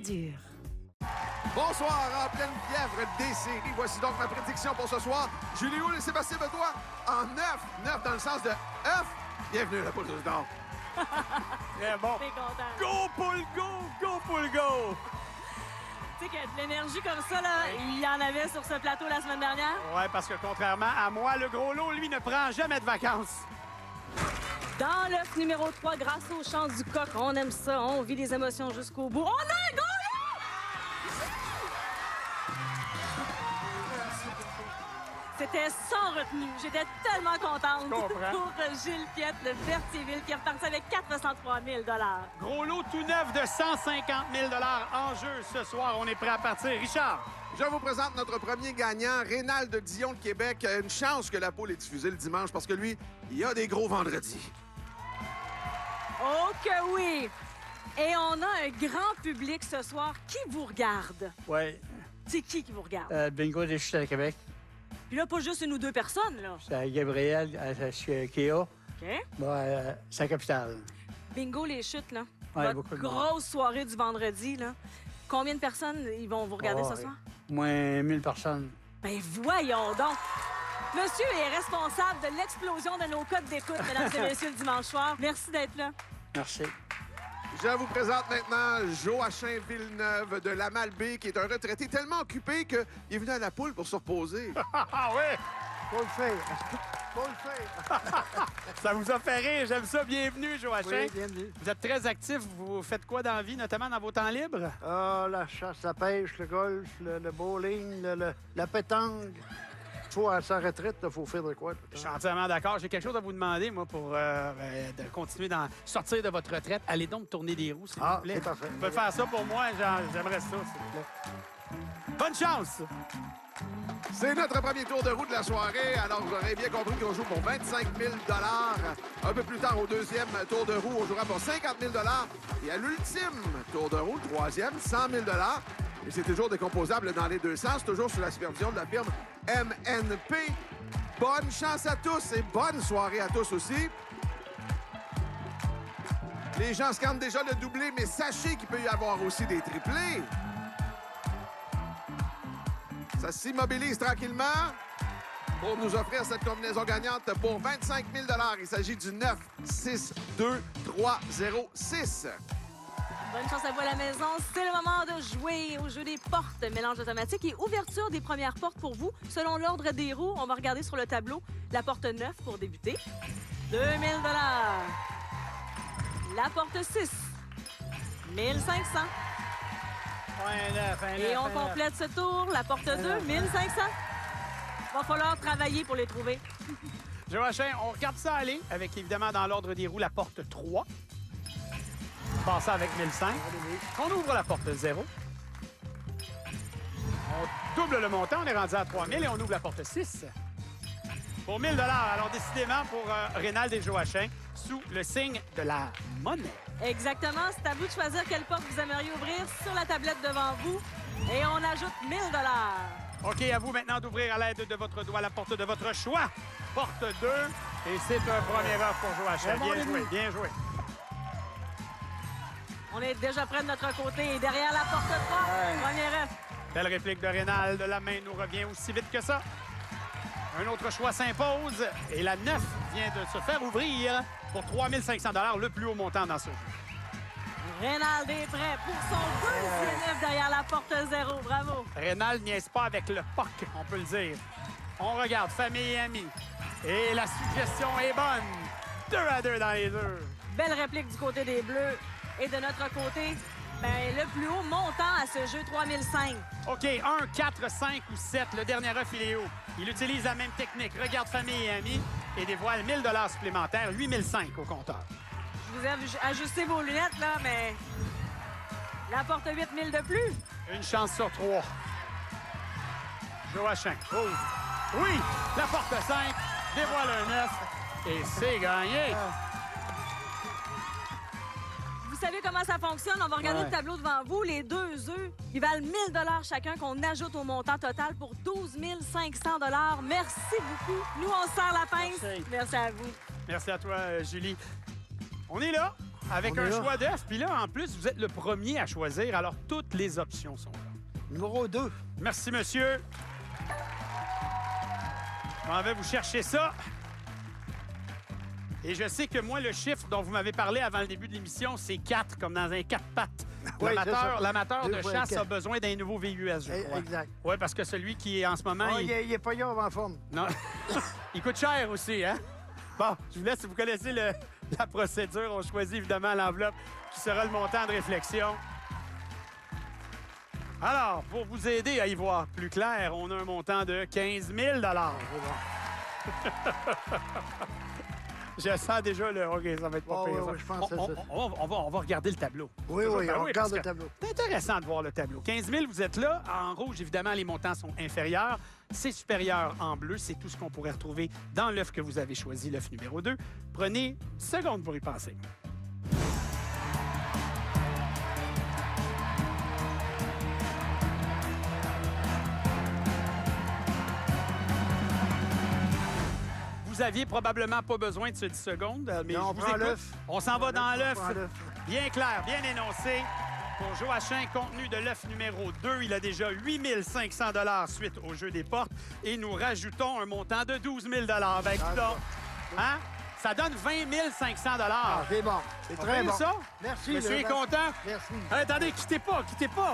dur. Bonsoir, en pleine fièvre des séries. Voici donc ma prédiction pour ce soir. Julie Hull et Sébastien Benoît en 9. 9 dans le sens de œuf. Bienvenue à la poule d'or. Très bon. T'es content. Go, poule, go! Go, poule, go! Tu sais qu'il y a de l'énergie comme ça, là, il y en avait sur ce plateau la semaine dernière. Ouais, parce que contrairement à moi, le gros lot, lui, ne prend jamais de vacances. Dans l'œuf numéro 3, grâce au chant du coq, on aime ça, on vit les émotions jusqu'au bout. On a un gros lot! C'était sans retenue. J'étais tellement contente Comprends. pour Gilles Piette, le Berthierville, qui est reparti avec 403 000 $. Gros lot tout neuf de 150 000 en jeu ce soir. On est prêt à partir. Richard. Je vous présente notre premier gagnant, Rénal de Dion de Québec. Une chance que la poule est diffusée le dimanche parce que lui, il y a des gros vendredis. Oh que oui! Et on a un grand public ce soir qui vous regarde. Oui, C'est qui vous regarde? bingo des chutes à Québec. Puis là, pas juste une ou deux personnes, là. C'est à Gabriel, chez Kéa, OK? c'est la capitale. Bingo les chutes, là. Ouais, Votre beaucoup de monde. grosse soirée du vendredi, là. Combien de personnes ils vont vous regarder ce soir? Moins 1000 personnes. Ben voyons donc! Monsieur est responsable de l'explosion de nos codes d'écoute, mesdames et messieurs, le dimanche soir. Merci d'être là. Merci. Je vous présente maintenant Joachim Villeneuve de la Malbaie, qui est un retraité tellement occupé qu'il est venu à la poule pour se reposer. Ah ouais! Faut le faire. Faut le faire. Ça vous a fait rire. J'aime ça. Bienvenue, Joachim. Oui, bienvenue. Vous êtes très actif. Vous faites quoi dans la vie, notamment dans vos temps libres? Ah, la chasse, la pêche, le golf, le bowling, la pétanque. Faut à sa retraite, il faut faire de quoi? Je suis entièrement d'accord. J'ai quelque chose à vous demander, moi, pour de continuer dans sortir de votre retraite. Allez donc tourner des roues, s'il vous plaît. c'est parfait. Vous pouvez faire ça pour moi. J'aimerais ça, s'il vous plaît. Bonne chance! C'est notre premier tour de roue de la soirée. Alors, vous aurez bien compris qu'on joue pour 25 000 $. Un peu plus tard, au deuxième tour de roue, on jouera pour 50 000 $. Et à l'ultime tour de roue, le troisième, 100 000 $. Et c'est toujours décomposable dans les deux sens, toujours sous la supervision de la firme MNP. Bonne chance à tous et bonne soirée à tous aussi. Les gens scandent déjà le doublé, mais sachez qu'il peut y avoir aussi des triplés. Ça s'immobilise tranquillement pour nous offrir cette combinaison gagnante pour 25 000 $. Il s'agit du 9, 6, 2, 3, 0, 6. Bonne chance à vous à la maison. C'est le moment de jouer au jeu des portes, mélange automatique et ouverture des premières portes pour vous. Selon l'ordre des roues, on va regarder sur le tableau la porte 9 pour débuter. 2 000 $. La porte 6. 1 500. Et on complète ce tour. La porte 2, 1 500. Va falloir travailler pour les trouver. Joachim, on regarde ça aller avec, évidemment, dans l'ordre des roues, la porte 3. On passe ça avec 1005. On ouvre la porte 0. On double le montant, on est rendu à 3000 et on ouvre la porte 6. Pour 1000 $. Alors, décidément, pour Rénal et Joachim, sous le signe de la monnaie. Exactement. C'est à vous de choisir quelle porte vous aimeriez ouvrir sur la tablette devant vous. Et on ajoute 1 000 $. OK, à vous maintenant d'ouvrir à l'aide de votre doigt la porte de votre choix. Porte 2. Et c'est un premier offre pour Joachim. Bien joué, bien joué. On est déjà près de notre côté. Et derrière la porte 3, premier œuf. Belle réplique de Rénal. De la main nous revient aussi vite que ça. Un autre choix s'impose. Et la 9 vient de se faire ouvrir pour 3 500 $, le plus haut montant dans ce jeu. Rénal est prêt pour son deuxième œuf derrière la porte 0. Bravo. Rénal niaise pas avec le POC, on peut le dire. On regarde famille et amis. Et la suggestion est bonne. 2 à 2 dans les deux. Belle réplique du côté des Bleus. Et de notre côté, ben, le plus haut montant à ce jeu, 3005. OK, 1, 4, 5 ou 7. Le dernier œuf, il est haut. Il utilise la même technique. Regarde famille et amis et dévoile 1000 $ supplémentaires, 8005 au compteur. Je vous ai ajusté vos lunettes, là, mais la porte 8000 de plus. Une chance sur 3. Joachim. Oh. Oui, la porte 5 dévoile un œuf et c'est gagné. Vous savez comment ça fonctionne? On va regarder le tableau devant vous. Les deux œufs, ils valent 1 000 $ chacun qu'on ajoute au montant total pour 12 500 $. Merci beaucoup. Nous, on serre la pince. Merci. Merci à vous. Merci à toi, Julie. On est là. avec On est un là. choix d'œuf. Puis là, en plus, vous êtes le premier à choisir. Alors, toutes les options sont là. Numéro 2. Merci, monsieur. Je m'en vais vous chercher ça. Et je sais que moi, le chiffre dont vous m'avez parlé avant le début de l'émission, c'est 4, comme dans un 4 pattes. Oui, c'est ça. L'amateur de 2 fois chasse 4. a besoin d'un nouveau VUS, je crois. Exact. Oui, parce que celui qui est en ce moment, Ah, il est pas grave en forme. Non. Il coûte cher aussi, hein? Bon, je vous laisse, si vous connaissez la procédure, on choisit évidemment l'enveloppe qui sera le montant de réflexion. Alors, pour vous aider à y voir plus clair, on a un montant de 15 000 Je sens déjà le... OK, ça va être pas Oh, pire. oui, ça. oui, je pense que c'est ça. On va regarder le tableau. Oui, Toujours- oui, ben on parce regarde que le tableau. C'est intéressant de voir le tableau. 15 000, vous êtes là. En rouge, évidemment, les montants sont inférieurs. C'est supérieur en bleu. C'est tout ce qu'on pourrait retrouver dans l'œuf que vous avez choisi, l'œuf numéro 2. Prenez une seconde pour y penser. Vous aviez probablement pas besoin de ce 10 secondes, mais Non, on je vous prend écoute. l'œuf. On s'en va dans l'œuf. On prend l'œuf. Bien clair, bien énoncé. Pour Joachim, contenu de l'œuf numéro 2, il a déjà 8 500 suite au jeu des portes. Et nous rajoutons un montant de 12 000 Ben, écoute donc, hein? Ça donne 20 500 Ah, c'est bon. C'est très bon. ça? Merci. Monsieur est merci. content? Merci. Attendez, quittez pas.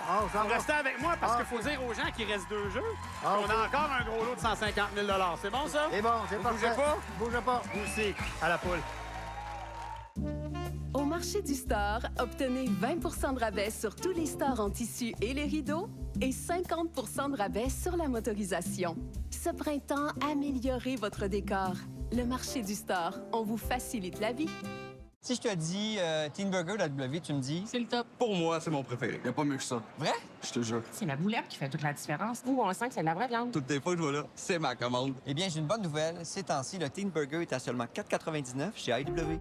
Ah, ça Vous va. restez avec moi parce Ah, qu'il faut dire aux gens qu'il reste 2 jeux. Ah, On a encore un gros lot de 150 000 C'est bon, ça? C'est bon, c'est Vous parfait. bougez pas? Bougez pas. Vous aussi, à la poule. Au marché du Store, obtenez 20 de rabais sur tous les stores en tissu et les rideaux et 50 de rabais sur la motorisation. Ce printemps, améliorez votre décor. Le marché du Store, on vous facilite la vie. Si je te dis Teen Burger de la W, tu me dis... C'est le top. Pour moi, c'est mon préféré. Y a pas mieux que ça. Vrai? Je te jure. C'est la boulette qui fait toute la différence. Nous, on sent que c'est de la vraie viande. Toutes les fois que je vois là, c'est ma commande. Eh bien, j'ai une bonne nouvelle. Ces temps-ci, le Teen Burger est à seulement 4,99 chez IW.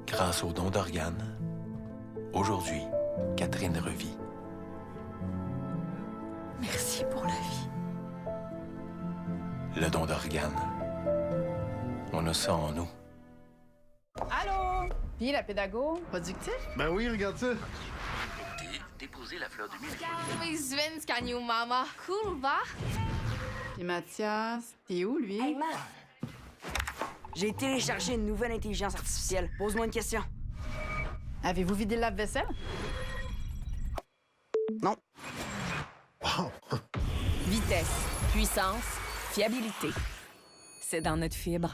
Grâce au don d'organes, aujourd'hui, Catherine revit. Merci pour la vie. Le don d'organes, on a ça en nous. Allô? Puis la pédago? Productif? Ben oui, regarde ça. Déposer la fleur du milieu. Oui, Sven, can you mama? Cool, va? Puis Mathias, t'es où, lui? Hey, Matt! J'ai téléchargé une nouvelle intelligence artificielle. Pose-moi une question. Avez-vous vidé le lave-vaisselle? Non. Vitesse, puissance, fiabilité. C'est dans notre fibre.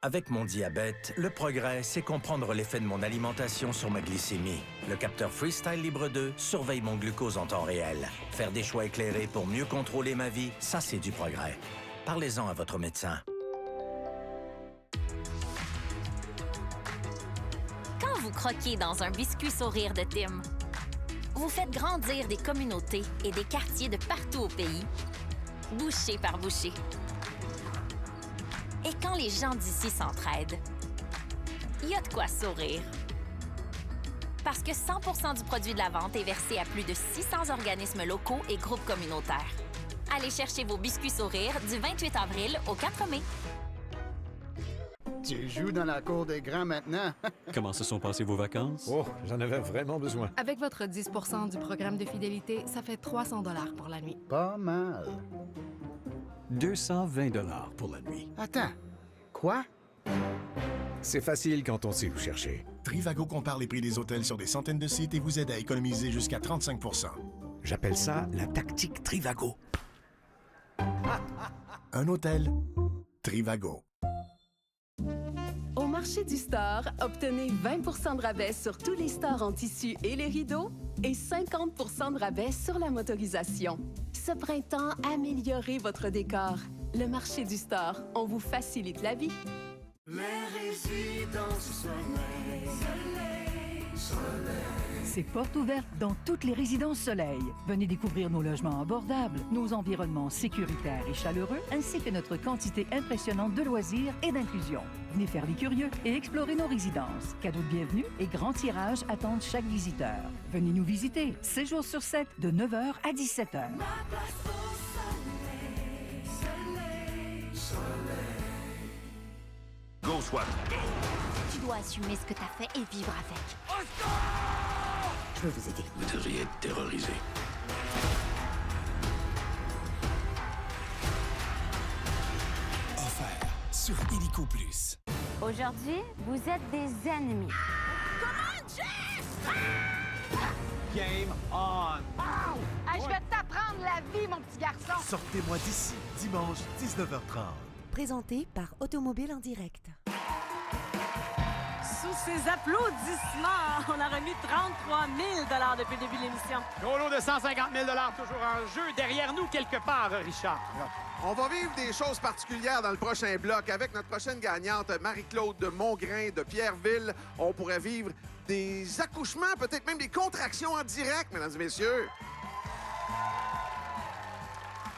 Avec mon diabète, le progrès, c'est comprendre l'effet de mon alimentation sur ma glycémie. Le capteur Freestyle Libre 2 surveille mon glucose en temps réel. Faire des choix éclairés pour mieux contrôler ma vie, ça, c'est du progrès. Parlez-en à votre médecin. Quand vous croquez dans un biscuit sourire de Tim, vous faites grandir des communautés et des quartiers de partout au pays, bouchée par bouchée. Et quand les gens d'ici s'entraident, il y a de quoi sourire. Parce que 100% du produit de la vente est versé à plus de 600 organismes locaux et groupes communautaires. Allez chercher vos biscuits sourires du 28 avril au 4 mai. Tu joues dans la cour des grands maintenant. Comment se sont passées vos vacances? Oh, j'en avais vraiment besoin. Avec votre 10 du programme de fidélité, ça fait 300 $ pour la nuit. Pas mal. 220 $ pour la nuit. Attends. Quoi? C'est facile quand on sait où chercher. Trivago compare les prix des hôtels sur des centaines de sites et vous aide à économiser jusqu'à 35 %. J'appelle ça la tactique Trivago. Un hôtel, Trivago. Au marché du Store, obtenez 20 de rabais sur tous les stores en tissu et les rideaux et 50 de rabais sur la motorisation. Ce printemps, améliorez votre décor. Le marché du Store, on vous facilite la vie. Les résidences soleil, soleil, soleil. C'est portes ouvertes dans toutes les résidences Soleil. Venez découvrir nos logements abordables, nos environnements sécuritaires et chaleureux, ainsi que notre quantité impressionnante de loisirs et d'inclusion. Venez faire les curieux et explorer nos résidences. Cadeaux de bienvenue et grands tirages attendent chaque visiteur. Venez nous visiter 7 jours sur 7 de 9h à 17h. Go, Swat! Tu dois assumer ce que t'as fait et vivre avec. Je veux vous aider. Vous devriez être terrorisé. Offert sur Illico Plus. Aujourd'hui, vous êtes des ennemis. Game on! Je vais t'apprendre la vie, mon petit garçon. Sortez-moi d'ici, dimanche 19h30. Présenté par Automobile en direct. Sous ces applaudissements, on a remis 33 000 depuis le début de l'émission. Gros lot de 150 000 toujours en jeu. Derrière nous, quelque part, Richard. On va vivre des choses particulières dans le prochain bloc. Avec notre prochaine gagnante, Marie-Claude de Montgrain de Pierreville, on pourrait vivre des accouchements, peut-être même des contractions en direct, mesdames et messieurs.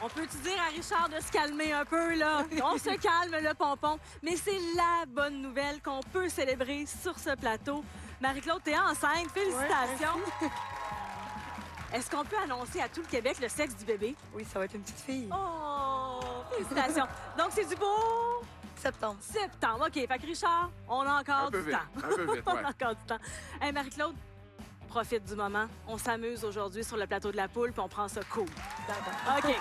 On peut-tu dire à Richard de se calmer un peu, là? On se calme, le pompon. Mais c'est la bonne nouvelle qu'on peut célébrer sur ce plateau. Marie-Claude, t'es enceinte. Félicitations. Ouais, est-ce qu'on peut annoncer à tout le Québec le sexe du bébé? Oui, ça va être une petite fille. Oh! Félicitations. Donc, c'est du beau... Septembre. Septembre. OK. Fait que Richard, on a encore du temps. Un peu vite, On ouais. a encore du temps. Hey, Marie-Claude, profite du moment. On s'amuse aujourd'hui sur le plateau de la poule, puis on prend ça cool. OK.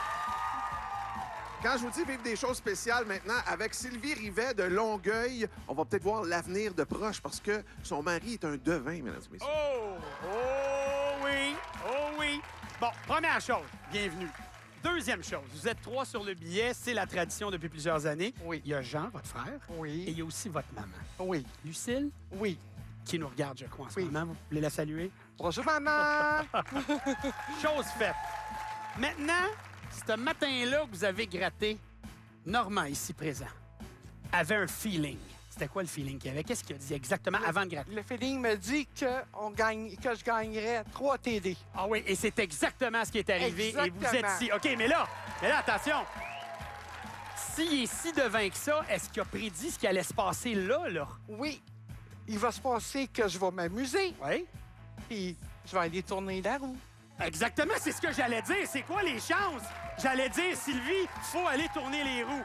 Quand je vous dis vivre des choses spéciales maintenant, avec Sylvie Rivet de Longueuil, on va peut-être voir l'avenir de proche parce que son mari est un devin, mesdames et messieurs. Oh! Oh oui! Oh oui! Bon, première chose, bienvenue. Deuxième chose, vous êtes 3 sur le billet, c'est la tradition depuis plusieurs années. Oui. Il y a Jean, votre frère. Oui. Et il y a aussi votre maman. Oui. Lucille, Oui. qui nous regarde, je crois, en ce Oui. moment. Vous voulez la saluer? Bonjour, maman! Chose faite. Maintenant, ce matin-là que vous avez gratté, Normand, ici présent, avait un feeling. C'était quoi le feeling qu'il avait? Qu'est-ce qu'il a dit exactement avant de gratter? Le feeling me dit que je gagnerais 3 TD. Ah oui, et c'est exactement ce qui est arrivé. Exactement. Et vous êtes ici. OK, mais là, attention. S'il est si devin que ça, est-ce qu'il a prédit ce qui allait se passer là? Oui. Il va se passer que je vais m'amuser. Oui. Puis je vais aller tourner la roue. Exactement, c'est ce que j'allais dire. C'est quoi les chances? J'allais dire, Sylvie, faut aller tourner les roues.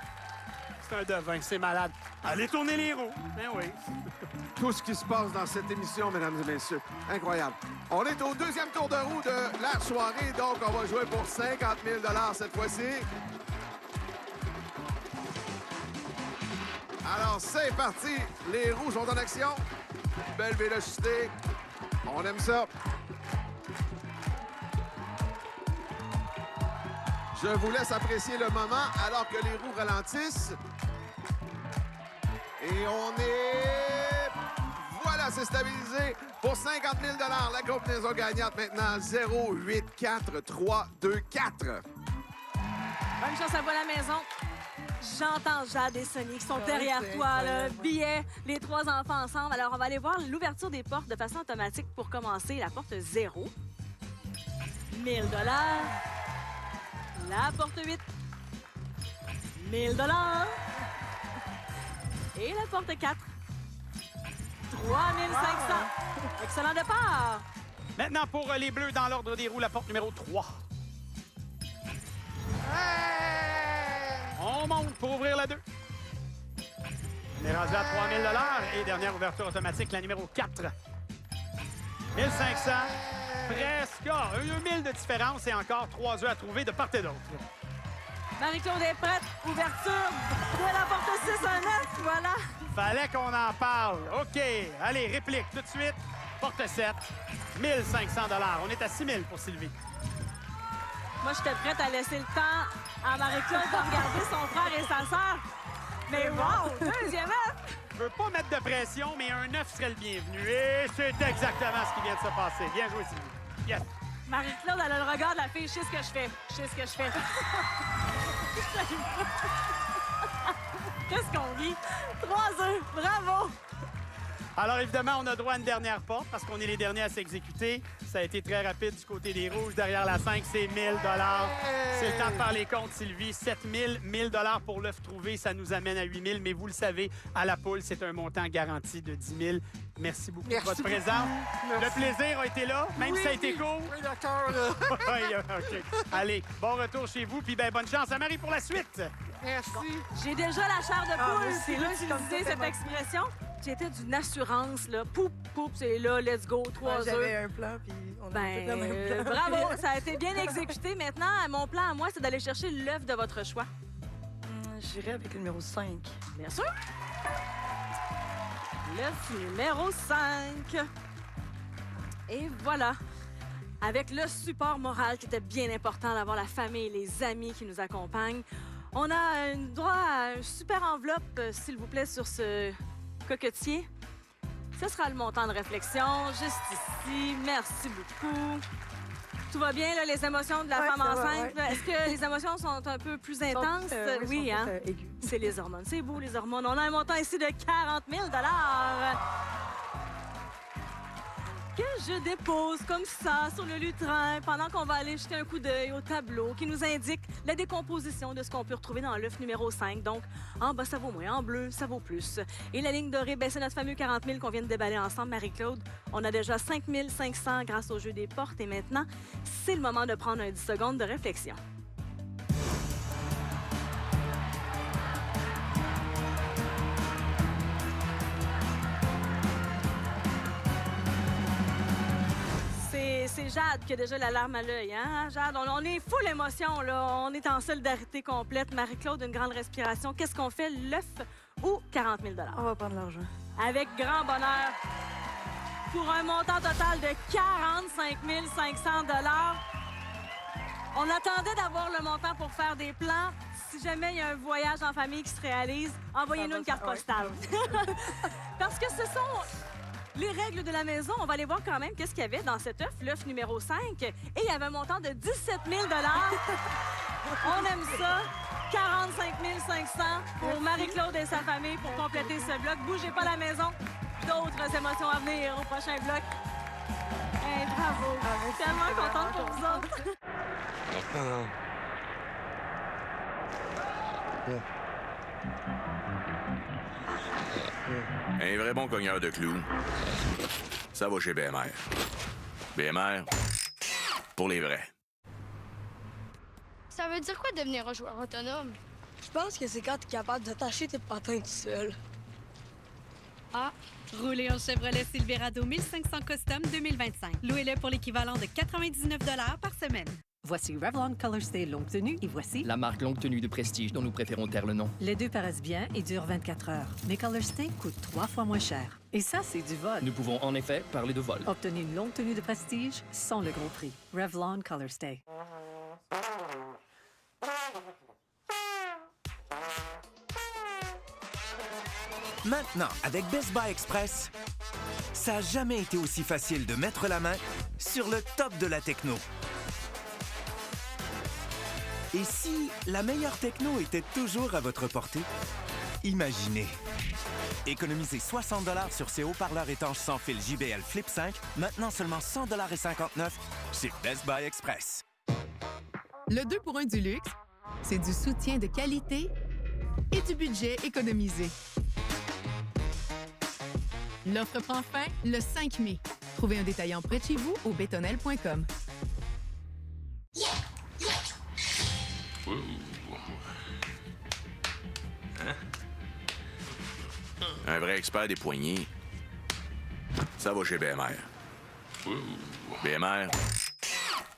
C'est un devin, c'est malade. Allez tourner les roues. Ben oui. Tout ce qui se passe dans cette émission, mesdames et messieurs. Incroyable. On est au deuxième tour de roue de la soirée, donc on va jouer pour 50 000 cette fois-ci. Alors, c'est parti. Les roues sont en action. Belle vélocité. On aime ça. Je vous laisse apprécier le moment alors que les roues ralentissent. Et on est... Voilà, c'est stabilisé pour 50 000 La combinaison gagnante maintenant, 0, 8, 4, 3, 2, 4. Bonne chance à vous à la maison. J'entends Jade et Sonny qui sont derrière c'est toi, là. incroyable. Billets, les 3 enfants ensemble. Alors, on va aller voir l'ouverture des portes de façon automatique pour commencer. La porte 0. 1000 $. La porte 8. 1000 $. Et la porte 4. 3500. Excellent départ. Maintenant, pour les Bleus, dans l'ordre des roues, la porte numéro 3. On monte pour ouvrir la 2. On est rendu à 3 000 $. Et dernière ouverture automatique, la numéro 4. 1500. Presque. Un 1000 de différence et encore 3 œufs à trouver de part et d'autre. Marie-Claude est prête. Ouverture de la porte 6 à 9. Voilà. Fallait qu'on en parle. OK. Allez, réplique tout de suite. Porte 7. 1500 $. On est à 6 000 pour Sylvie. Moi, j'étais prête à laisser le temps à Marie-Claude de regarder son frère et sa sœur. Mais wow! Deuxième œuf! Je veux pas mettre de pression, mais un 9 serait le bienvenu. Et c'est exactement ce qui vient de se passer. Bien joué, Sylvie. Yes. Marie-Claude, elle a le regard de la fille. Je sais ce que je fais. Je sais ce que je fais. Qu'est-ce qu'on vit? 3 œufs. Bravo! Alors, évidemment, on a droit à une dernière porte parce qu'on est les derniers à s'exécuter. Ça a été très rapide du côté des Rouges. Derrière la 5, c'est 1 000 C'est le temps de faire les comptes, Sylvie. 7 000, 1 000 pour l'œuf trouvé. Ça nous amène à 8 000. Mais vous le savez, à la poule, c'est un montant garanti de 10 000. Merci beaucoup de votre présence. Le plaisir a été là, même si ça a été court. Oui, d'accord. Oui, OK. Allez, bon retour chez vous. Puis ben, bonne chance à Marie pour la suite. Merci. J'ai déjà la chair de poule. moi, C'est là utiliser cette expression. J'étais d'une assurance, là. Poup, poup, c'est là, let's go, 3 œufs. J'avais un plan, puis on a fait le même plan. Bravo, ça a été bien exécuté. Maintenant, mon plan à moi, c'est d'aller chercher l'œuf de votre choix. J'irai avec le numéro 5. Bien sûr. L'œuf numéro 5. Et voilà. Avec le support moral qui était bien important d'avoir la famille et les amis qui nous accompagnent, on a un droit à une super enveloppe, s'il vous plaît, sur ce cocotier. Ce sera le montant de réflexion, juste ici. Merci beaucoup. Tout va bien, là, les émotions de la femme enceinte? Ouais. Est-ce que les émotions sont un peu plus intenses? Oui, hein? C'est les hormones. C'est beau, les hormones. On a un montant ici de 40 000 que je dépose comme ça sur le lutrin pendant qu'on va aller jeter un coup d'œil au tableau qui nous indique la décomposition de ce qu'on peut retrouver dans l'œuf numéro 5. Donc, en bas, ça vaut moins. En bleu, ça vaut plus. Et la ligne dorée, ben, c'est notre fameux 40 000 qu'on vient de déballer ensemble, Marie-Claude. On a déjà 5 500 grâce au jeu des portes. Et maintenant, c'est le moment de prendre un 10 secondes de réflexion. C'est Jade qui a déjà la larme à l'œil, hein, Jade? On est full émotion, là. On est en solidarité complète. Marie-Claude, une grande respiration. Qu'est-ce qu'on fait, l'œuf ou 40 000 On va prendre l'argent. Avec grand bonheur. Pour un montant total de 45 500 On attendait d'avoir le montant pour faire des plans. Si jamais il y a un voyage en famille qui se réalise, envoyez-nous une carte postale. Parce que ce sont les règles de la maison. On va aller voir quand même qu'est-ce qu'il y avait dans cet œuf, l'œuf numéro 5. Et il y avait un montant de 17 000 On aime ça. 45 500 pour Marie-Claude et sa famille pour compléter ce bloc. Bougez pas la maison. D'autres émotions à venir au prochain bloc. Hey, bravo. Je suis tellement contente pour vous autres. Un vrai bon cogneur de clous. Ça va chez BMR. BMR, pour les vrais. Ça veut dire quoi devenir un joueur autonome? Je pense que c'est quand tu es capable d'attacher tes patins tout seul. Ah, roulez en Chevrolet Silverado 1500 Custom 2025. Louez-le pour l'équivalent de 99 $ par semaine. Voici Revlon Color Stay longue tenue et voici la marque longue tenue de prestige dont nous préférons taire le nom. Les deux paraissent bien et durent 24 heures. Mais Color Stay coûte 3 fois moins cher. Et ça, c'est du vol. Nous pouvons en effet parler de vol. Obtenez une longue tenue de prestige sans le gros prix. Revlon Color Stay. Maintenant, avec Best Buy Express, ça n'a jamais été aussi facile de mettre la main sur le top de la techno. Et si la meilleure techno était toujours à votre portée? Imaginez. Économisez 60 $ sur ces haut-parleurs étanches sans fil JBL Flip 5, maintenant seulement 100,59 $ chez Best Buy Express. Le 2 pour 1 du luxe, c'est du soutien de qualité et du budget économisé. L'offre prend fin le 5 mai. Trouvez un détaillant près de chez vous au bétonnel.com. Hein? Un vrai expert des poignées. Ça va chez BMR. BMR,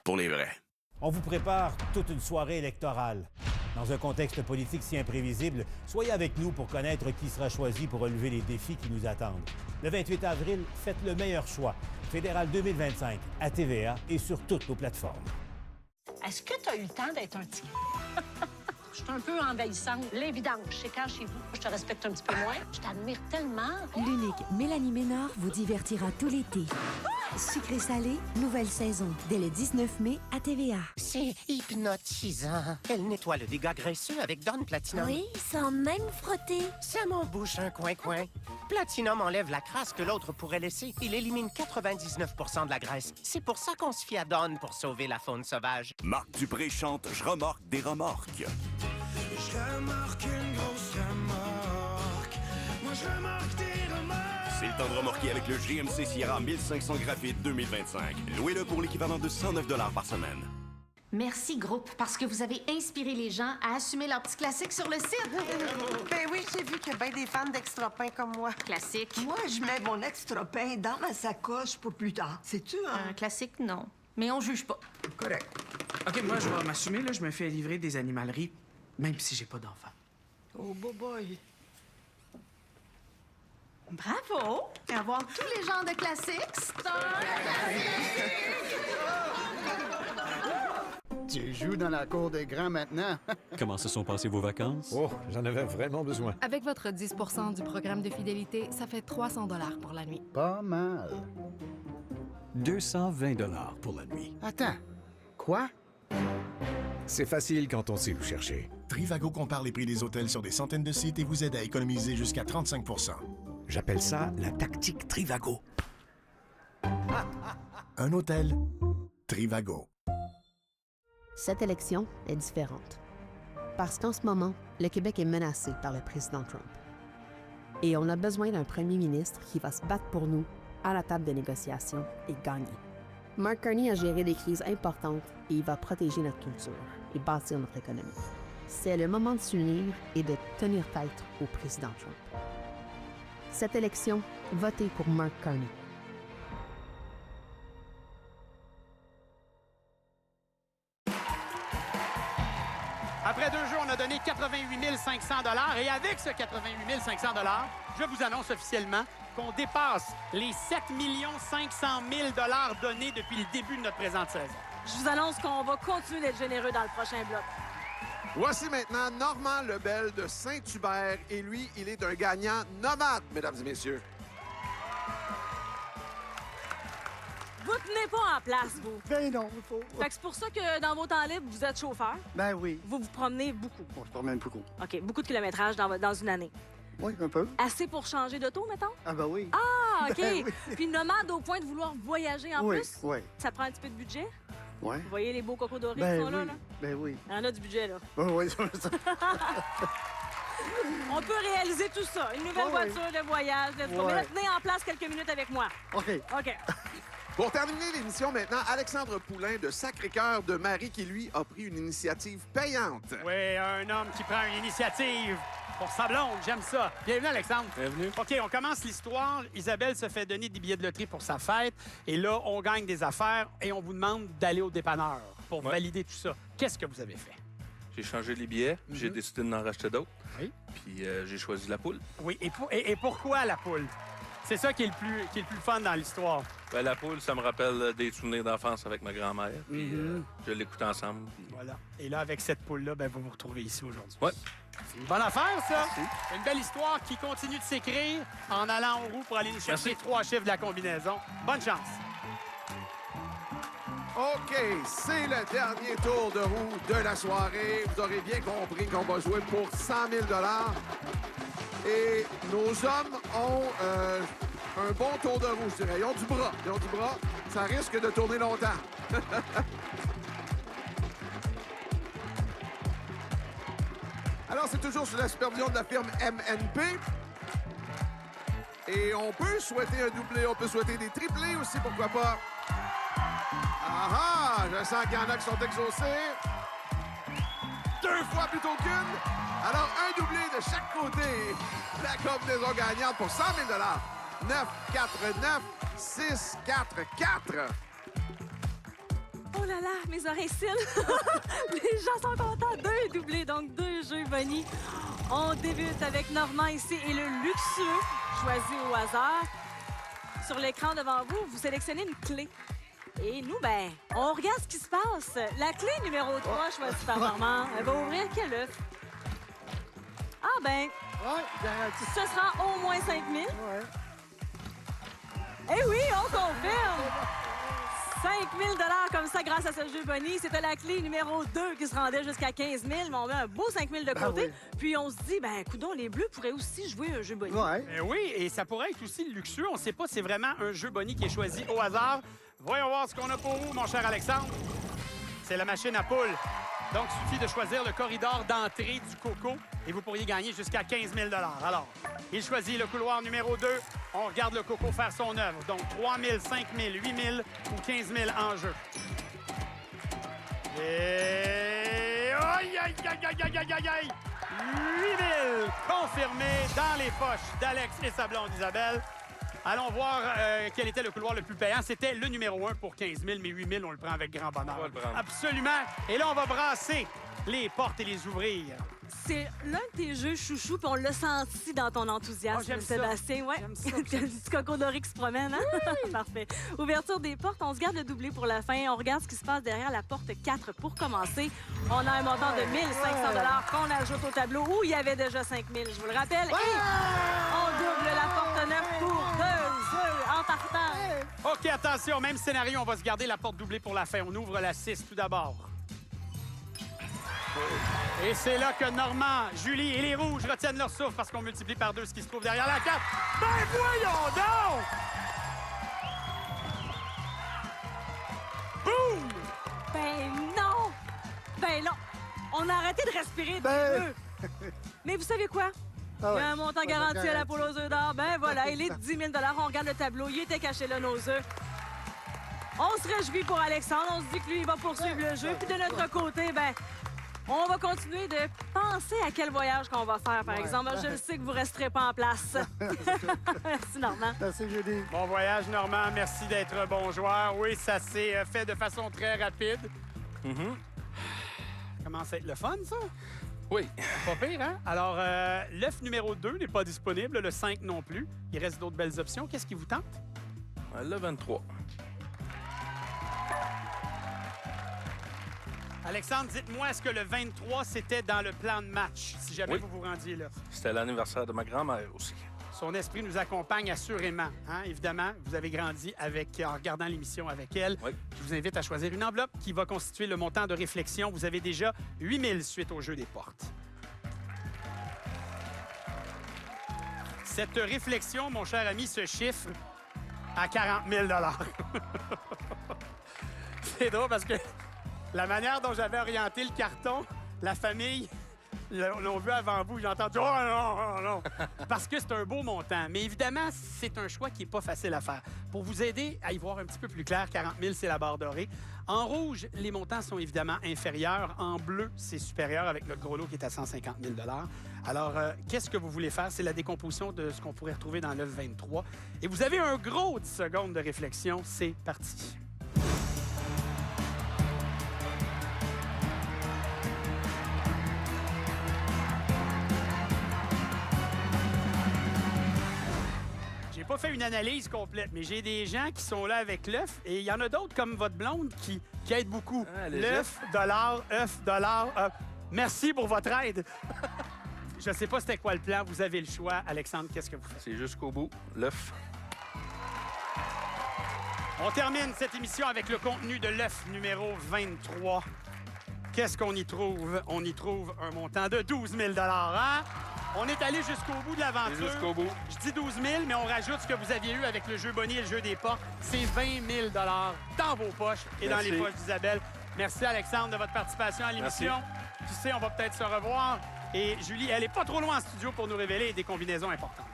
pour les vrais. On vous prépare toute une soirée électorale. Dans un contexte politique si imprévisible, soyez avec nous pour connaître qui sera choisi pour relever les défis qui nous attendent. Le 28 avril, faites le meilleur choix. Fédéral 2025, à TVA et sur toutes nos plateformes. Est-ce que tu as eu le temps d'être un petit... Je suis un peu envahissante. L'évidence, c'est quand chez vous, je te respecte un petit peu moins. Je t'admire tellement. L'unique Mélanie Ménard vous divertira tout l'été. Sucré-salé, nouvelle saison, dès le 19 mai à TVA. C'est hypnotisant. Elle nettoie le dégât graisseux avec Dawn Platinum. Oui, sans même frotter. Ça m'en bouche un coin-coin. Platinum enlève la crasse que l'autre pourrait laisser. Il élimine 99 de la graisse. C'est pour ça qu'on se fie à Dawn pour sauver la faune sauvage. Marc Dupré chante « Je remorque des remorques ». Je remorque une grosse remorque. Moi, je remorque des remorques. C'est le temps de remorquer avec le GMC Sierra 1500 Graphite 2025. Louez-le pour l'équivalent de 109 $ par semaine. Merci, groupe, parce que vous avez inspiré les gens à assumer leur petit classique sur le site. Ben oui, j'ai vu qu'il y a bien des fans d'extra pain comme moi. Classique. Moi, je mets mon extra pain dans ma sacoche pour plus tard. C'est-tu un classique? Non. Mais on juge pas. Correct. OK, moi, je vais m'assumer, là. Je me fais livrer des animaleries, même si j'ai pas d'enfant. Oh, boy. Bravo! Et avoir tous les genres de classiques. Tu joues dans la cour des grands maintenant? Comment se sont passées vos vacances? Oh, j'en avais vraiment besoin. Avec votre 10 du programme de fidélité, ça fait 300 $ pour la nuit. Pas mal. 220 $ pour la nuit. Attends, quoi? C'est facile quand on sait où chercher. Trivago compare les prix des hôtels sur des centaines de sites et vous aide à économiser jusqu'à 35 %. J'appelle ça la tactique Trivago. Un hôtel, Trivago. Cette élection est différente. Parce qu'en ce moment, le Québec est menacé par le président Trump. Et on a besoin d'un premier ministre qui va se battre pour nous à la table de négociation et gagner. Mark Carney a géré des crises importantes et il va protéger notre culture et bâtir notre économie. C'est le moment de s'unir et de tenir tête au président Trump. Cette élection, votez pour Mark Carney. Après 2 jours, on a donné 88 500 $ et avec ce 88 500 $, je vous annonce officiellement qu'on dépasse les 7 500 000 $ donnés depuis le début de notre présente saison. Je vous annonce qu'on va continuer d'être généreux dans le prochain bloc. Voici maintenant Normand Lebel de Saint-Hubert. Et lui, il est un gagnant nomade, mesdames et messieurs. Vous tenez pas en place, vous. Ben non, il faut. Fait que c'est pour ça que dans vos temps libres, vous êtes chauffeur. Ben oui. Vous vous promenez beaucoup. On se promène beaucoup. OK, beaucoup de kilométrage dans une année. Oui, un peu. Assez pour changer d'auto, mettons? Ah ben oui. Ah, OK. Ben oui. Puis nomade au point de vouloir voyager en Oui, plus? oui. Ça prend un petit peu de budget? Oui. Vous voyez les beaux cocos dorés Ben qui sont là? Ben oui. Il y en a du budget, là. Ben oui, ça. On peut réaliser tout ça. Une nouvelle voiture de voyage. Let's go. Mais là, tenez en place quelques minutes avec moi. OK. OK. Pour terminer l'émission maintenant, Alexandre Poulain de Sacré-Cœur de Marie qui, lui, a pris une initiative payante. Oui, un homme qui prend une initiative pour sa blonde. J'aime ça. Bienvenue, Alexandre. Bienvenue. OK, on commence l'histoire. Isabelle se fait donner des billets de loterie pour sa fête. Et là, on gagne des affaires et on vous demande d'aller au dépanneur pour valider tout ça. Qu'est-ce que vous avez fait? J'ai changé les billets, j'ai décidé d'en racheter d'autres. Oui. Puis j'ai choisi la poule. Oui, et pourquoi la poule? C'est ça qui est le plus fun dans l'histoire. Ben, la poule, ça me rappelle des souvenirs d'enfance avec ma grand-mère. Puis je l'écoute ensemble. Puis... Voilà. Et là, avec cette poule-là, ben, vous vous retrouvez ici aujourd'hui. Ouais. C'est une bonne affaire, ça. Une belle histoire qui continue de s'écrire en allant en roue pour aller nous chercher 3 chiffres de la combinaison. Bonne chance. OK, c'est le dernier tour de roue de la soirée. Vous aurez bien compris qu'on va jouer pour 100 000 $. Et nos hommes ont un bon tour de roue, je dirais. Ils ont du bras. Ils ont du bras. Ça risque de tourner longtemps. Alors, c'est toujours sous la supervision de la firme MNP. Et on peut souhaiter un doublé, on peut souhaiter des triplés aussi, pourquoi pas. Ah ah! Je sens qu'il y en a qui sont exaucés. 2 fois plutôt qu'une. Alors, un doublé de chaque côté. La combinaison gagnante pour 100 000 $. 9, 4, 9, 6, 4, 4. Oh là là, mes oreilles cils. Les gens sont contents. 2 doublés, donc 2 jeux bonnies. On débute avec Normand ici et le luxueux choisi au hasard. Sur l'écran devant vous, vous sélectionnez une clé. Et nous, ben, on regarde ce qui se passe. La clé numéro 3 choisie par Normand, elle va ouvrir quel œuf? Ah ben, ce sera au moins 5 000. Eh oui, on confirme! 5 000 comme ça grâce à ce jeu Bonnie. C'était la clé numéro 2 qui se rendait jusqu'à 15 000, mais on met un beau 5 000 de côté. Puis on se dit, ben coudonc, les Bleus pourraient aussi jouer un jeu Bonnie. Ouais. Oui, et ça pourrait être aussi luxueux. On ne sait pas si c'est vraiment un jeu Bonnie qui est choisi au hasard. Voyons voir ce qu'on a pour vous, mon cher Alexandre. C'est la machine à poules. Donc, il suffit de choisir le corridor d'entrée du Coco et vous pourriez gagner jusqu'à 15 000 Alors, il choisit le couloir numéro 2. On regarde le Coco faire son œuvre. Donc, 3 000, 5 000, 8 000 ou 15 000 en jeu. Et... Aïe, aïe, aïe, aïe, aïe, aïe, aïe, aïe! 8 000 confirmés dans les poches d'Alex et sa blonde Isabelle. Allons voir quel était le couloir le plus payant. C'était le numéro 1 pour 15 000, mais 8 000, on le prend avec grand bonheur. On va le prendre. Absolument. Et là, on va brasser les portes et les ouvrir. C'est l'un de tes jeux chouchous, puis on l'a senti dans ton enthousiasme, j'aime ça. Sébastien. Ouais. J'aime ça. T'as du petit coco doré qui se promène, hein? Parfait. Ouverture des portes, on se garde le doublé pour la fin. On regarde ce qui se passe derrière la porte 4 pour commencer. On a un montant de 1 500 qu'on ajoute au tableau où il y avait déjà 5 000, je vous le rappelle. Et on double la porte 9 pour 2 jeux en partant. OK, attention, même scénario, on va se garder la porte doublée pour la fin. On ouvre la 6 tout d'abord. Et c'est là que Normand, Julie et les Rouges retiennent leur souffle parce qu'on multiplie par 2 ce qui se trouve derrière la 4. Ben voyons donc! Boum! Ben non! Ben non! On a arrêté de respirer Ben... Mais vous savez quoi? Il y a un montant garanti à la poule aux œufs d'or. Ben voilà, il est de 10 000 On regarde le tableau. Il était caché là, nos œufs. On se réjouit pour Alexandre. On se dit que lui, il va poursuivre le jeu. Puis de notre côté, ben... on va continuer de penser à quel voyage qu'on va faire, par exemple. Je le sais que vous ne resterez pas en place. Merci, Normand. Merci, Julie. Bon voyage, Normand. Merci d'être bon joueur. Oui, ça s'est fait de façon très rapide. Commence à être le fun, ça? Oui. Pas pire, hein? Alors, l'œuf numéro 2 n'est pas disponible, le 5 non plus. Il reste d'autres belles options. Qu'est-ce qui vous tente? Le 23. Alexandre, dites-moi, est-ce que le 23, c'était dans le plan de match, si jamais vous vous rendiez là? C'était l'anniversaire de ma grand-mère aussi. Son esprit nous accompagne assurément. Hein? Évidemment, vous avez grandi en regardant l'émission avec elle. Oui. Je vous invite à choisir une enveloppe qui va constituer le montant de réflexion. Vous avez déjà 8 000 suite au jeu des portes. Cette réflexion, mon cher ami, se chiffre à 40 000 C'est drôle parce que la manière dont j'avais orienté le carton, la famille l'ont vu avant vous. J'ai entendu « Oh non, oh non! » Parce que c'est un beau montant. Mais évidemment, c'est un choix qui n'est pas facile à faire. Pour vous aider à y voir un petit peu plus clair, 40 000, c'est la barre dorée. En rouge, les montants sont évidemment inférieurs. En bleu, c'est supérieur avec le gros lot qui est à 150 000 Alors, qu'est-ce que vous voulez faire? C'est la décomposition de ce qu'on pourrait retrouver dans l'œuf 23. Et vous avez un gros 10 secondes de réflexion. C'est parti. J'ai pas fait une analyse complète, mais j'ai des gens qui sont là avec l'œuf et il y en a d'autres comme votre blonde qui aident beaucoup. L'œuf, dollar, œuf, dollar. Merci pour votre aide. Je sais pas c'était quoi le plan. Vous avez le choix. Alexandre, qu'est-ce que vous faites? C'est jusqu'au bout, l'œuf. On termine cette émission avec le contenu de l'œuf numéro 23. Qu'est-ce qu'on y trouve? On y trouve un montant de 12 000 hein? On est allé jusqu'au bout de l'aventure. Jusqu'au bout. Je dis 12 000, mais on rajoute ce que vous aviez eu avec le jeu Bonnie et le jeu des portes. C'est 20 000 dans vos poches et dans les poches d'Isabelle. Merci, Alexandre, de votre participation à l'émission. Tu sais, on va peut-être se revoir. Et Julie, elle est pas trop loin en studio pour nous révéler des combinaisons importantes.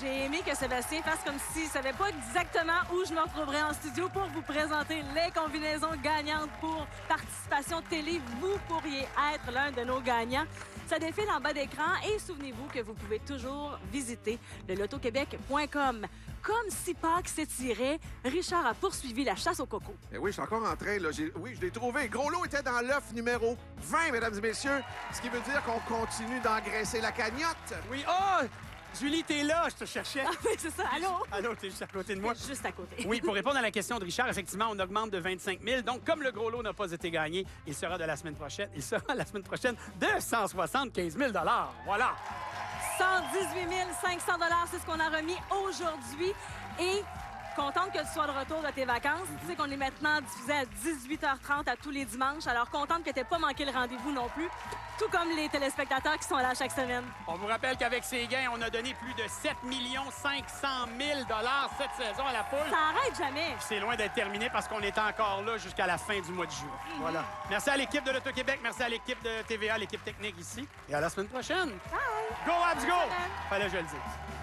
J'ai aimé que Sébastien fasse comme s'il ne savait pas exactement où je me retrouverais en studio pour vous présenter les combinaisons gagnantes pour participation télé. Vous pourriez être l'un de nos gagnants. Ça défile en bas d'écran et souvenez-vous que vous pouvez toujours visiter le lotoquebec.com. Comme si Pâques s'étirait, Richard a poursuivi la chasse au coco. Eh oui, je suis encore en train. Là. Oui, je l'ai trouvé. Gros lot était dans l'œuf numéro 20, mesdames et messieurs. Ce qui veut dire qu'on continue d'engraisser la cagnotte. Oui, oh! Julie, t'es là, je te cherchais. Ah oui, c'est ça. Allô? Allô, t'es juste à côté de moi. Juste à côté. Oui, pour répondre à la question de Richard, effectivement, on augmente de 25 000. Donc, comme le gros lot n'a pas été gagné, il sera la semaine prochaine de 175 000 Voilà. 118 500 c'est ce qu'on a remis aujourd'hui. Et Contente que tu sois de retour de tes vacances. Tu sais qu'on est maintenant diffusé à 18h30 à tous les dimanches. Alors, contente que tu n'aies pas manqué le rendez-vous non plus. Tout comme les téléspectateurs qui sont là chaque semaine. On vous rappelle qu'avec ces gains, on a donné plus de 7 500 000 cette saison à la poule. Ça arrête jamais. Puis c'est loin d'être terminé parce qu'on est encore là jusqu'à la fin du mois de juin. Voilà. Merci à l'équipe de l'Auto-Québec. Merci à l'équipe de TVA, l'équipe technique ici. Et à la semaine prochaine. Bye. Go, Abs, go! Fallait que je le dise.